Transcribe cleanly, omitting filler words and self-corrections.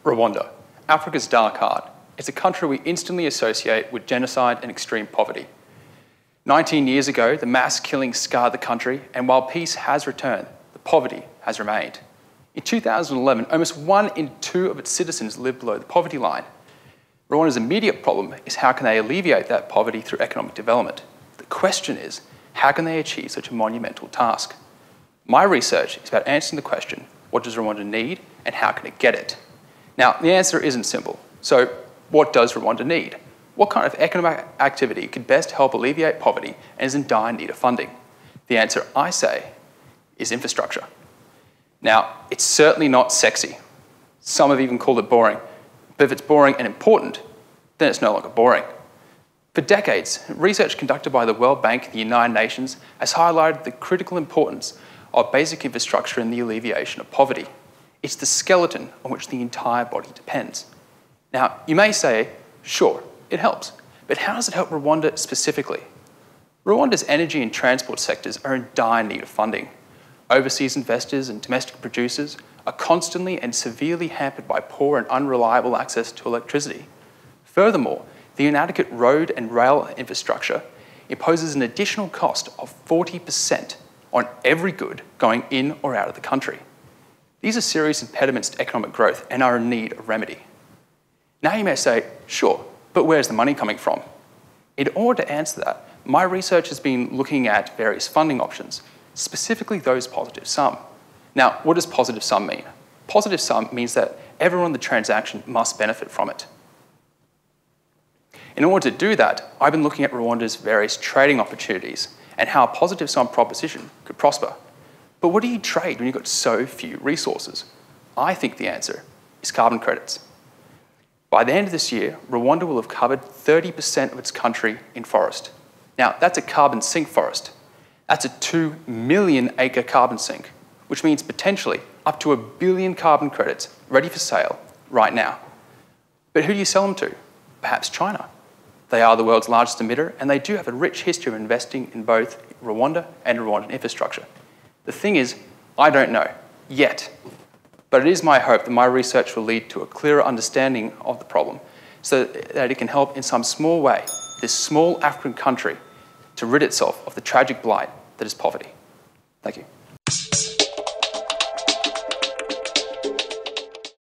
Rwanda, Africa's dark heart. It's a country we instantly associate with genocide and extreme poverty. 19 years ago, the mass killings scarred the country, and while peace has returned, the poverty has remained. In 2011, almost 1 in 2 of its citizens lived below the poverty line. Rwanda's immediate problem is how can they alleviate that poverty through economic development? The question is, how can they achieve such a monumental task? My research is about answering the question, what does Rwanda need and how can it get it? Now, the answer isn't simple. So, what does Rwanda need? What kind of economic activity could best help alleviate poverty and is in dire need of funding? The answer, I say, is infrastructure. Now, it's certainly not sexy. Some have even called it boring. But if it's boring and important, then it's no longer boring. For decades, research conducted by the World Bank and the United Nations has highlighted the critical importance of basic infrastructure in the alleviation of poverty. It's the skeleton on which the entire body depends. Now, you may say, sure, it helps, but how does it help Rwanda specifically? Rwanda's energy and transport sectors are in dire need of funding. Overseas investors and domestic producers are constantly and severely hampered by poor and unreliable access to electricity. Furthermore, the inadequate road and rail infrastructure imposes an additional cost of 40% on every good going in or out of the country. These are serious impediments to economic growth and are in need of remedy. Now you may say, sure, but where's the money coming from? In order to answer that, my research has been looking at various funding options, specifically those positive sum. Now, what does positive sum mean? Positive sum means that everyone in the transaction must benefit from it. In order to do that, I've been looking at Rwanda's various trading opportunities and how a positive sum proposition could prosper. But what do you trade when you've got so few resources? I think the answer is carbon credits. By the end of this year, Rwanda will have covered 30% of its country in forest. Now, that's a carbon sink forest. That's a 2 million acre carbon sink, which means potentially up to 1 billion carbon credits ready for sale right now. But who do you sell them to? Perhaps China. They are the world's largest emitter, and they do have a rich history of investing in both Rwanda and Rwandan infrastructure. The thing is, I don't know, yet. But it is my hope that my research will lead to a clearer understanding of the problem so that it can help in some small way this small African country to rid itself of the tragic blight that is poverty. Thank you.